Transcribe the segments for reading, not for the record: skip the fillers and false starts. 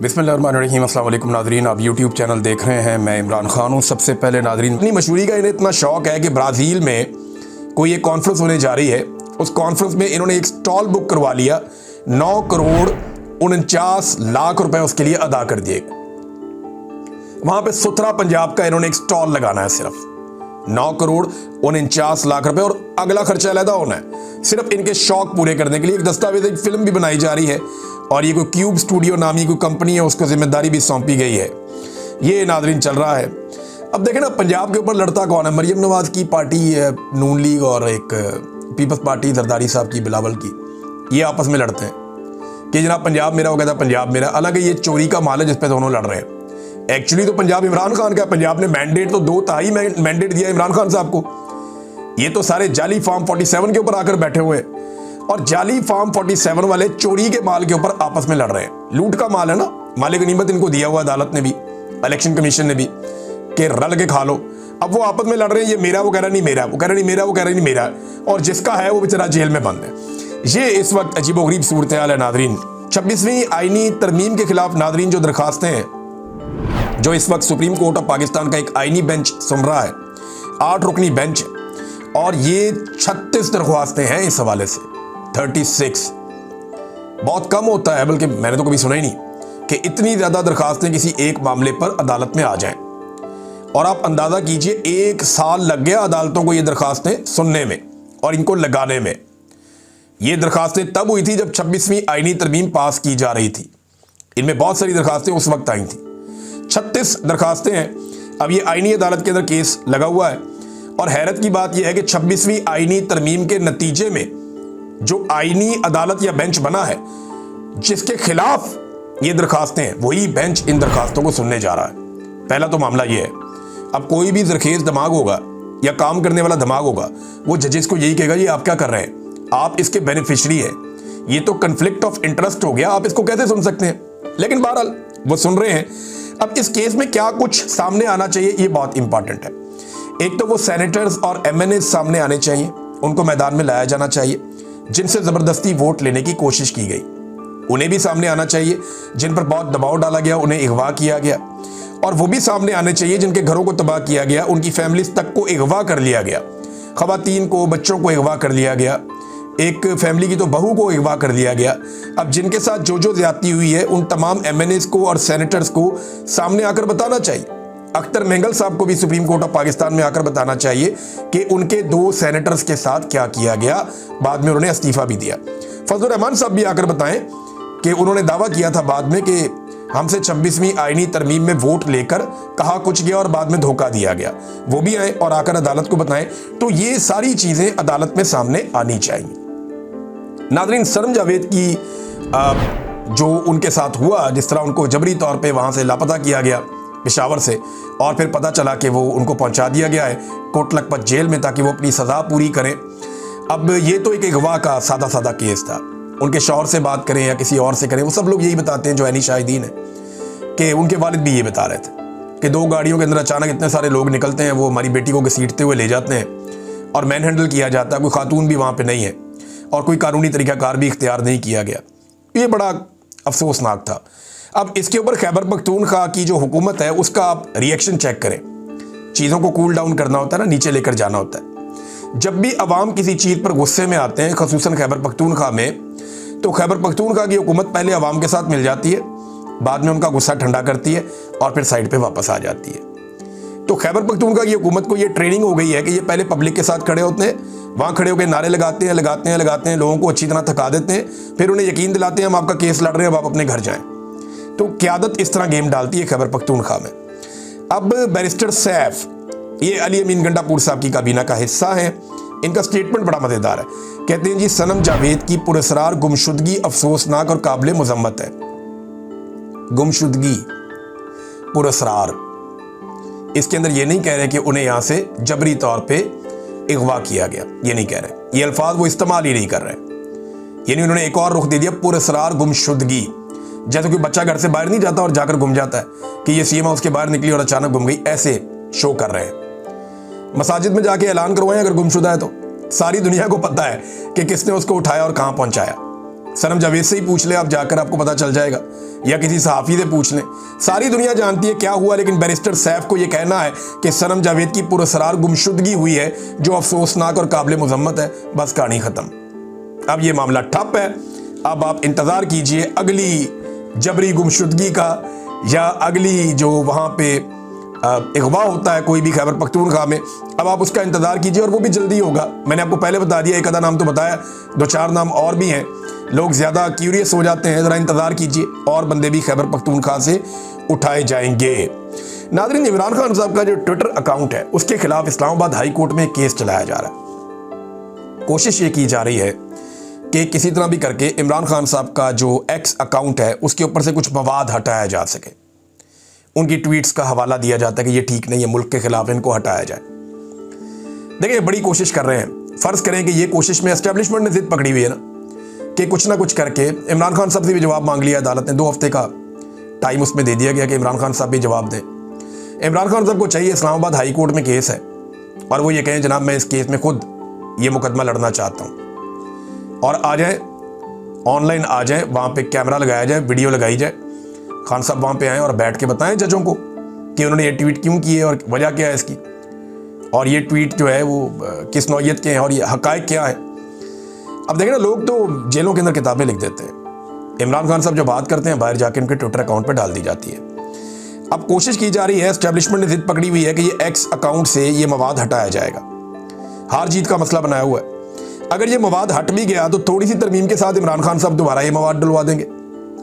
बिस्मिल्लाहिर्रहमानिर्रहीम। अस्सलाम वालेकुम नाज़रीन, आप यूट्यूब चैनल देख रहे हैं। मैं इमरान खान हूँ। सबसे पहले नाज़रीन, अपनी मशहूरी का इन्हें इतना शौक़ है कि ब्राज़ील में कोई एक कॉन्फ्रेंस होने जा रही है। उस कॉन्फ्रेंस में इन्होंने एक स्टॉल बुक करवा लिया। 9 करोड़ 49 लाख रुपए उसके लिए अदा कर दिए। वहाँ पे सुथरा पंजाब का इन्होंने एक स्टॉल लगाना है। सिर्फ 9 करोड़ 49 लाख रुपए और अगला खर्चा अलहदा होना है सिर्फ इनके शौक पूरे करने के लिए। एक दस्तावेज़ी फिल्म भी बनाई जा रही है और ये कोई क्यूब स्टूडियो नामी कोई कंपनी है, उसको जिम्मेदारी भी सौंपी गई है। ये नाज़रीन चल रहा है। अब देखें ना, पंजाब के ऊपर लड़ता कौन है? मरियम नवाज की पार्टी है, नून लीग, और एक पीपल्स पार्टी जरदारी साहब की, बिलावल की। ये आपस में लड़ते हैं कि जनाब पंजाब मेरा, वो कहता है पंजाब मेरा। हालांकि ये चोरी का माल है जिस पे दोनों लड़ रहे हैं। एक्चुअली तो पंजाब इमरान खान का है। पंजाब ने मैंडेट तो 2 तिहाई मैंडेट दिया इमरान खान साहब को। ये तो सारे जाली फार्म 47 के ऊपर आकर बैठे हुए हैं और जाली फार्म 47 वाले चोरी के माल के ऊपर आपस में लड़ रहे हैं। लूट का माल है ना, मालिक गनीमत इनको दिया हुआ अदालत ने भी, इलेक्शन कमीशन ने भी, कि रल के खा लो। अब वो आपस में लड़ रहे हैं, ये मेरा, वो कह रहा नहीं मेरा, वो कह रहा नहीं मेरा, वो कह रहा नहीं मेरा, और जिसका है वो बेचारा जेल में बंद है। ये इस वक्त अजीबोगरीब सूरत हाल है नादरीन। 26वीं आईनी तरमीम के खिलाफ नादरीन जो दरखास्तें हैं, जो इस वक्त सुप्रीम कोर्ट ऑफ पाकिस्तान का एक आईनी बेंच सुन रहा है, 8 रुकनी बेंच, और ये 36 दरख्वास्तें हैं इस हवाले से। 36 बहुत कम होता है, बल्कि मैंने तो कभी सुना ही नहीं कि इतनी ज्यादा दरखास्तें किसी एक मामले पर अदालत में आ जाएं। और आप अंदाजा कीजिए, 1 साल लग गया अदालतों को ये दरखास्तें सुनने में और इनको लगाने में। ये दरखास्तें तब हुई थी जब 26वीं आईनी तरमीम पास की जा रही थी। इनमें बहुत सारी दरखास्तें उस वक्त आई थी। 36 दरखास्तें हैं। अब ये आईनी अदालत के अंदर केस लगा हुआ है और हैरत की बात यह है कि 26वीं आईनी तरमीम के नतीजे में जो आईनी अदालत या बेंच बना है, जिसके खिलाफ ये दरखास्तें हैं, वही बेंच इन दरखास्तों को सुनने जा रहा है। पहला तो मामला ये है। अब कोई भी जरखेज दिमाग होगा या काम करने वाला दिमाग होगा, वो जजेस को यही कहेगा, ये आप क्या कर रहे हैं, आप इसके बेनिफिशरी हैं, ये तो कन्फ्लिक्ट ऑफ इंटरेस्ट हो गया, आप इसको कैसे सुन सकते हैं? लेकिन बहरहाल वो सुन रहे हैं। अब इस केस में क्या कुछ सामने आना चाहिए, ये बहुत इंपॉर्टेंट है। एक तो वो सेनेटर्स और एमएनए सामने आने चाहिए, उनको मैदान में लाया जाना चाहिए जिनसे जबरदस्ती वोट लेने की कोशिश की गई। उन्हें भी सामने आना चाहिए जिन पर बहुत दबाव डाला गया, उन्हें अगवा किया गया। और वो भी सामने आने चाहिए जिनके घरों को तबाह किया गया, उनकी फैमिलीज तक को अगवा कर लिया गया, खवातीन को, बच्चों को अगवा कर लिया गया, एक फैमिली की तो बहू को अगवा कर लिया गया। अब जिनके साथ जो जो ज्यादती हुई है, उन तमाम एमएनएस को और सेनेटर्स को सामने आकर बताना चाहिए। अख्तर मेंगल साहब को भी सुप्रीम कोर्ट ऑफ पाकिस्तान में आकर बताना चाहिए कि उनके 2 सेनेटर्स के साथ क्या किया गया। बाद में उन्होंने इस्तीफा भी दिया। फजलुर रहमान साहब भी आकर बताएं कि उन्होंने दावा किया था बाद में कि हमसे 26वीं आईनी तरमीम में वोट लेकर कहा कुछ गया और बाद में धोखा दिया गया। वो भी आए और आकर अदालत को बताएं। तो ये सारी चीजें अदालत में सामने आनी चाहिए। नाज़रीन, सनम जावेद की जो उनके साथ हुआ, जिस तरह उनको जबरी तौर पे वहाँ से लापता किया गया पेशावर से, और फिर पता चला कि वो उनको पहुँचा दिया गया है कोट लखपत जेल में ताकि वो अपनी सज़ा पूरी करें। अब ये तो एक अगवा का सादा सादा केस था। उनके शौहर से बात करें या किसी और से करें, वो सब लोग यही बताते हैं जो ऐनी शाहिदीन है, कि उनके वालिद भी ये बता रहे थे कि 2 गाड़ियों के अंदर अचानक इतने सारे लोग निकलते हैं, वो हमारी बेटी को घसीटते हुए ले जाते हैं और मैन हैंडल किया जाता है। कोई खातून भी वहाँ पर नहीं है और कोई कानूनी तरीकाकार भी इख्तियार नहीं किया गया। ये बड़ा अफसोसनाक था। अब इसके ऊपर खैबर पख्तूनख्वा की जो हुकूमत है, उसका आप रिएक्शन चेक करें। चीज़ों को कूल डाउन करना होता है ना, नीचे लेकर जाना होता है। जब भी अवाम किसी चीज़ पर गुस्से में आते हैं, खसूसन खैबर पख्तूनख्वा में, तो खैबर पख्तूनख्वा की हुकूमत पहले अवाम के साथ मिल जाती है, बाद में उनका गुस्सा ठंडा करती है और फिर साइड पर वापस आ जाती है। तो खैबर पख्तूनख्वा की हुकूमत को ये ट्रेनिंग हो गई है कि ये पहले पब्लिक के साथ खड़े होते हैं, वहाँ खड़े होकर नारे लगाते हैं, लोगों को अच्छी तरह थका देते हैं, फिर उन्हें यकीन दिलाते हैं हम आपका केस लड़ रहे हैं, अब आप अपने घर जाएं। तो क़यादत इस तरह गेम डालती है खैबर पख्तूनख्वा में। अब बैरिस्टर सैफ, ये अली अमीन गंडापुर साहब की काबीना का हिस्सा है। इनका स्टेटमेंट बड़ा मज़ेदार है। कहते हैं जी, सनम जावेद की पुरस्रार गुमशुदगी अफसोसनाक और काबिल मजम्मत है। गुमशुदगी, पुरस्रार, इसके अंदर ये नहीं कह रहे कि उन्हें यहाँ से जबरी तौर पे अगवा किया गया, ये नहीं कह रहे। ये अल्फाज वो इस्तेमाल ही नहीं कर रहे। यानी उन्होंने एक और रुख दे दिया, पुरस्रार गुमशुदगी। जैसे कोई बच्चा घर से बाहर नहीं जाता और जाकर गुम जाता है कि ये सीमा उसके बाहर निकली और अचानक गुम गई, ऐसे शो कर रहे हैं। मसाजिद में जाके ऐलान करवाएं अगर गुमशुदा है तो, सारी दुनिया को पता है कि किसने उसको उठाया और कहाँ पहुंचाया। सनम जावेद से ही पूछ ले आप जाकर, आपको पता चल जाएगा, या किसी सहाफ़ी से पूछ लें। सारी दुनिया जानती है क्या हुआ, लेकिन बैरिस्टर सैफ को यह कहना है कि सनम जावेद की पुरअसरार गुमशुदगी हुई है जो अफसोसनाक और काबिल मुज़म्मत है। बस कहानी ख़त्म। अब ये मामला ठप है। अब आप इंतज़ार कीजिए अगली जबरी गुमशुदगी का, या अगली जो वहाँ पे अगवा होता है कोई भी खैबर पख्तूनख्वा में, अब आप उसका इंतज़ार कीजिए और वो भी जल्दी होगा। मैंने आपको पहले बता दिया, एक आधा नाम तो बताया, 2-4 नाम और भी हैं। लोग ज़्यादा क्यूरियस हो जाते हैं, ज़रा इंतज़ार कीजिए, और बंदे भी खैबर पख्तूनख्वा से उठाए जाएंगे। नाज़रीन, इमरान खान साहब का जो ट्विटर अकाउंट है उसके खिलाफ इस्लामाबाद हाई कोर्ट में केस चलाया जा रहा है। कोशिश ये की जा रही है कि किसी तरह भी करके इमरान खान साहब का जो एक्स अकाउंट है उसके ऊपर से कुछ मवाद हटाया जा सके। उनकी ट्वीट्स का हवाला दिया जाता है कि ये ठीक नहीं है, मुल्क के खिलाफ, इनको हटाया जाए। देखिए, बड़ी कोशिश कर रहे हैं। फ़र्ज़ करें कि ये कोशिश में एस्टेब्लिशमेंट ने जिद पकड़ी हुई है ना कि कुछ ना कुछ करके इमरान खान साहब से भी जवाब मांग लिया अदालत ने। 2 हफ्ते का टाइम उसमें दे दिया गया कि इमरान खान साहब भी जवाब दें। इमरान खान साहब को चाहिए, इस्लामाबाद हाई कोर्ट में केस है और वो ये कहें जनाब मैं इस केस में खुद ये मुकदमा लड़ना चाहता हूँ, और आ जाए, ऑनलाइन आ जाए, वहाँ पे कैमरा लगाया जाए, वीडियो लगाई जाए, खान साहब वहाँ पे आएँ और बैठ के बताएं जजों को कि उन्होंने ये ट्वीट क्यों किए और वजह क्या है इसकी, और ये ट्वीट जो है वो किस नौइयत के हैं और ये हक़ाइक़ क्या है। अब देखें ना, लोग तो जेलों के अंदर किताबें लिख देते हैं। इमरान खान साहब जो बात करते हैं बाहर जाके उनके ट्विटर अकाउंट पर डाल दी जाती है। अब कोशिश की जा रही है, एस्टेब्लिशमेंट ने जिद पकड़ी हुई है कि ये एक्स अकाउंट से ये मवाद हटाया जाएगा। हार जीत का मसला बनाया हुआ है। अगर ये मवाद हट भी गया तो थोड़ी सी तरमीम के साथ इमरान खान साहब दोबारा ये मवाद डलवा देंगे,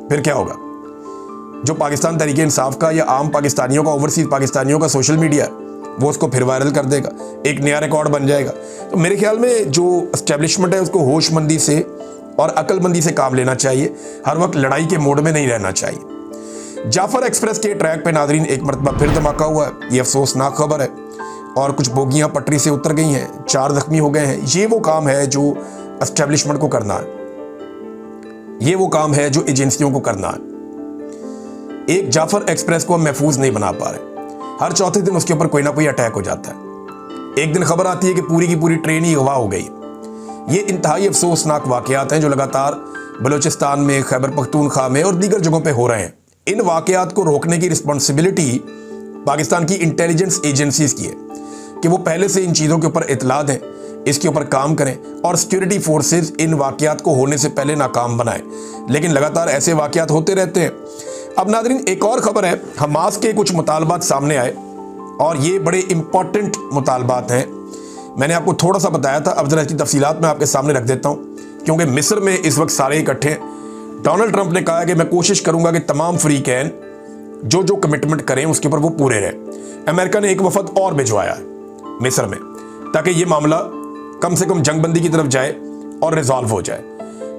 फिर क्या होगा? जो पाकिस्तान तहरीक इंसाफ का या आम पाकिस्तानियों का, ओवरसीज पाकिस्तानियों का सोशल मीडिया, वो उसको फिर वायरल कर देगा, एक नया रिकॉर्ड बन जाएगा। तो मेरे ख्याल में जो एस्टेब्लिशमेंट है उसको होशमंदी से और अक्लमंदी से काम लेना चाहिए, हर वक्त लड़ाई के मोड में नहीं रहना चाहिए। जाफर एक्सप्रेस के ट्रैक पे नाजरीन एक मरतबा फिर धमाका हुआ है। ये अफसोसनाक खबर है, और कुछ बोगियां पटरी से उतर गई हैं, 4 जख्मी हो गए हैं। ये वो काम है जो एस्टेब्लिशमेंट को करना है, ये वो काम है जो एजेंसियों को करना है। एक जाफर एक्सप्रेस को हम महफूज नहीं बना पा रहे। हर चौथे दिन उसके ऊपर कोई ना कोई अटैक हो जाता है। एक दिन खबर आती है कि पूरी की पूरी ट्रेन ही अगवा हो गई। ये इंतहाई अफसोसनाक वाकयात हैं जो लगातार बलूचिस्तान में, खैबर पख्तूनख्वा में और दीगर जगहों पे हो रहे हैं। इन वाकयात को रोकने की रिस्पॉन्सिबिलिटी पाकिस्तान की इंटेलिजेंस एजेंसीज की है कि वो पहले से इन चीज़ों के ऊपर इतला दें, इसके ऊपर काम करें, और सिक्योरिटी फोर्सेज इन वाकयात को होने से पहले नाकाम बनाएं। लेकिन लगातार ऐसे वाकयात होते रहते हैं। अब नाज़रीन, एक और ख़बर है, हमास के कुछ मुतालबात सामने आए और ये बड़े इंपॉर्टेंट मुतालबात हैं। मैंने आपको थोड़ा सा बताया था, अब ज़रा इसकी तफसीलात मैं आपके सामने रख देता हूँ, क्योंकि मिस्र में इस वक्त सारे इकट्ठे हैं। डोनाल्ड ट्रंप ने कहा है कि मैं कोशिश करूँगा कि तमाम फ्रीकैन जो जो कमिटमेंट करें उसके ऊपर वो पूरे रहें। अमेरिका ने एक वफद और भिजवाया है मिस्र में, ताकि ये मामला कम से कम जंगबंदी की तरफ जाए और रिजॉल्व हो जाए।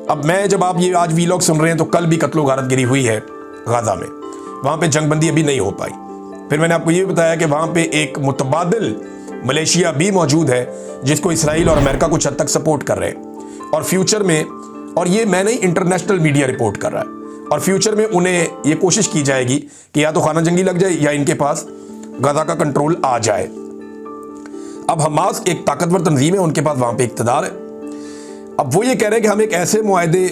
अब मैं जब आप ये आज वीलॉग सुन रहे हैं तो कल भी कत्लो गारत गिरी हुई है गाजा में, वहाँ पे जंगबंदी अभी नहीं हो पाई। फिर मैंने आपको ये बताया कि वहाँ पे एक मुतबादिल मलेशिया भी मौजूद है जिसको इसराइल और अमेरिका कुछ हद तक सपोर्ट कर रहे हैं, और फ्यूचर में, और ये मैं नहीं, इंटरनेशनल मीडिया रिपोर्ट कर रहा है, और फ्यूचर में उन्हें ये कोशिश की जाएगी कि या तो खाना जंगी लग जाए या इनके पास गाजा का कंट्रोल आ जाए। अब हमास एक ताकतवर तंजीम है, उनके पास वहाँ पे इक़्तिदार है। अब वो ये कह रहे हैं कि हम एक ऐसे मुआहदे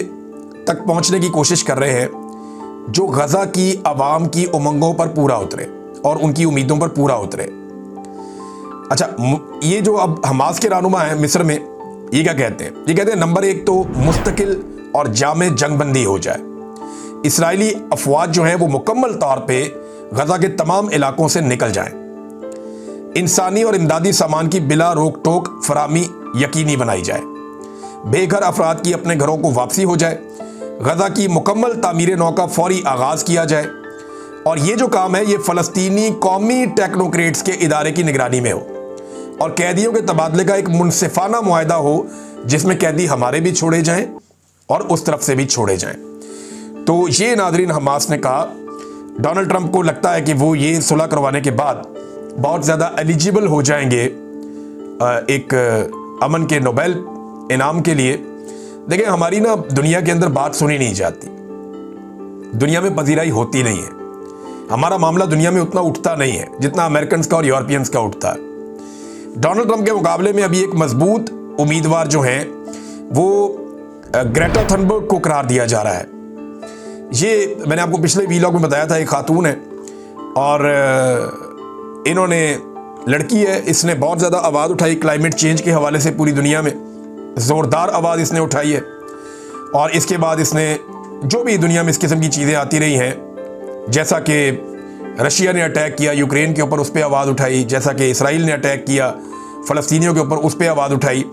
तक पहुँचने की कोशिश कर रहे हैं जो गजा की आवाम की उमंगों पर पूरा उतरे और उनकी उम्मीदों पर पूरा उतरे। अच्छा, ये जो अब हमास के रहनुमा हैं मिस्र में, ये क्या कहते हैं? ये कहते हैं नंबर 1 तो मुस्तकिल और जामे जंगबंदी हो जाए। इसराइली अफवाज जो हैं वो मुकम्मल तौर पे गजा के तमाम इलाकों से निकल जाएं। इंसानी और इमदादी सामान की बिला रोक टोक फरामी यकीनी बनाई जाए। बेघर अफराद की अपने घरों को वापसी हो जाए। गजा की मुकम्मल तामीर नौ का फौरी आगाज़ किया जाए, और ये जो काम है ये फ़लस्तीनी कौमी टेक्नोक्रेट्स के इदारे की निगरानी में हो, और कैदियों के तबादले का एक मुनसिफाना मुआहदा हो जिसमें कैदी हमारे भी छोड़े जाएं और उस तरफ से भी छोड़े जाएं। तो ये नाजरीन हमास ने कहा। डोनाल्ड ट्रंप को लगता है कि वो ये सुलह करवाने के बाद बहुत ज़्यादा एलिजिबल हो जाएंगे एक अमन के नोबेल इनाम के लिए। देखिए, हमारी ना दुनिया के अंदर बात सुनी नहीं जाती, दुनिया में पजीराई होती नहीं है, हमारा मामला दुनिया में उतना उठता नहीं है जितना अमेरिकन का और यूरोपियंस का उठता है। डोनाल्ड ट्रंप के मुकाबले में अभी एक मजबूत उम्मीदवार जो हैं वो ग्रेटा थनबर्ग को करार दिया जा रहा है। ये मैंने आपको पिछले वीलॉग में बताया था, एक खातून है और इन्होंने लड़की है, इसने बहुत ज़्यादा आवाज़ उठाई क्लाइमेट चेंज के हवाले से, पूरी दुनिया में ज़ोरदार आवाज़ इसने उठाई है। और इसके बाद इसने जो भी दुनिया में इस किस्म की चीज़ें आती रही हैं, जैसा कि रशिया ने अटैक किया यूक्रेन के ऊपर, उस पर आवाज़ उठाई, जैसा कि इसराइल ने अटैक किया फ़लस्तीनियों के ऊपर, उस पर आवाज़ उठाई।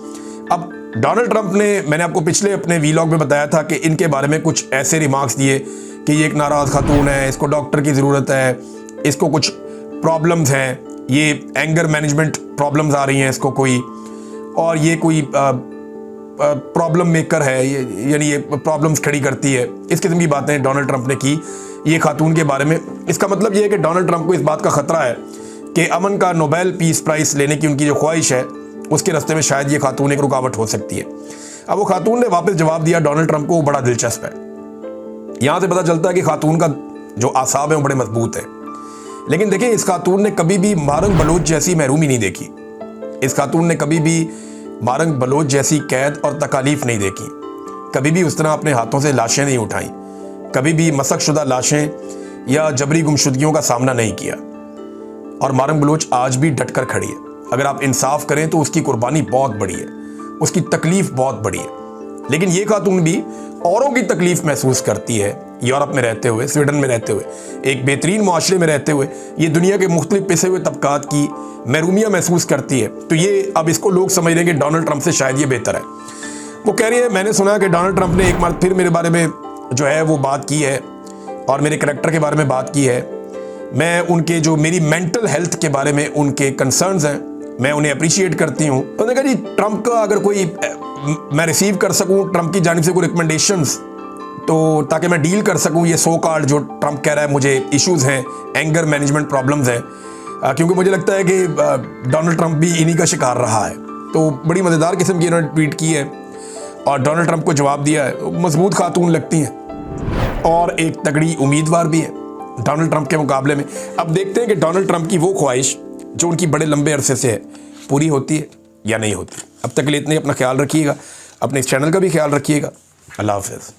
अब डोनाल्ड ट्रंप ने, मैंने आपको पिछले अपने वीलॉग में बताया था कि इनके बारे में कुछ ऐसे रिमार्क्स दिए कि ये एक नाराज़ खातून है, इसको डॉक्टर की ज़रूरत है, इसको कुछ प्रॉब्लम्स हैं, ये एंगर मैनेजमेंट प्रॉब्लम्स आ रही हैं इसको कोई, और ये कोई प्रॉब्लम मेकर है, यानी ये प्रॉब्लम्स खड़ी करती है। इस किस्म की बातें डोनाल्ड ट्रंप ने की ये खातून के बारे में। इसका मतलब ये है कि डोनाल्ड ट्रंप को इस बात का ख़तरा है कि अमन का नोबेल पीस प्राइज़ लेने की उनकी जो ख्वाहिश है, उसके रास्ते में शायद ये खातून एक रुकावट हो सकती है। अब वो खातून ने वापस जवाब दिया डोनाल्ड ट्रंप को, वो बड़ा दिलचस्प है। यहाँ से पता चलता है कि खातून का जो आसाब है वो बड़े मजबूत है। लेकिन देखिए, इस खातून ने कभी भी मारंग बलोच जैसी महरूमी नहीं देखी। इस खातून ने कभी भी मारंग बलोच जैसी कैद और तकालीफ नहीं देखी। कभी भी उस तरह अपने हाथों से लाशें नहीं उठाई, कभी भी मसकशुदा लाशें या जबरी गुमशुदगियों का सामना नहीं किया। और मारंग बलोच आज भी डटकर खड़ी है। अगर आप इंसाफ करें तो उसकी कुर्बानी बहुत बड़ी है, उसकी तकलीफ बहुत बड़ी है। लेकिन ये खातून भी औरों की तकलीफ महसूस करती है। यूरोप में रहते हुए, स्वीडन में रहते हुए, एक बेहतरीन माशरे में रहते हुए ये दुनिया के मुख्तलिफ पिसे हुए तबकात की महरूमियाँ महसूस करती है। तो ये अब इसको लोग समझ रहे हैं कि डोनाल्ड ट्रंप से शायद ये बेहतर है। वो कह रही है, मैंने सुना कि डोनाल्ड ट्रंप ने एक बार फिर मेरे बारे में जो है वो बात की है और मेरे करैक्टर के बारे में बात की है। मैं उनके जो मेरी मेंटल हेल्थ के बारे में उनके कंसर्न्स हैं, मैं उन्हें अप्रिशिएट करती हूँ। उन्होंने कहा जी, ट्रंप का अगर कोई मैं रिसीव कर सकूँ ट्रंप की जानिब से कोई रिकमेंडेशंस, तो ताकि मैं डील कर सकूँ ये सो कॉल्ड जो ट्रंप कह रहा है मुझे इश्यूज़ हैं, एंगर मैनेजमेंट प्रॉब्लम्स हैं, क्योंकि मुझे लगता है कि डोनाल्ड ट्रंप भी इन्हीं का शिकार रहा है। तो बड़ी मज़ेदार किस्म की इन्होंने ट्वीट की है और डोनाल्ड ट्रंप को जवाब दिया है। मजबूत खातून लगती हैं और एक तगड़ी उम्मीदवार भी है डोनाल्ड ट्रंप के मुकाबले में। अब देखते हैं कि डोनाल्ड ट्रंप की वो ख्वाहिश जो उनकी बड़े लंबे अरसे से है पूरी होती है या नहीं होती। अब तक के लिए इतने, अपना ख्याल रखिएगा, अपने इस चैनल का भी ख्याल रखिएगा। अल्लाह हाफ़िज़।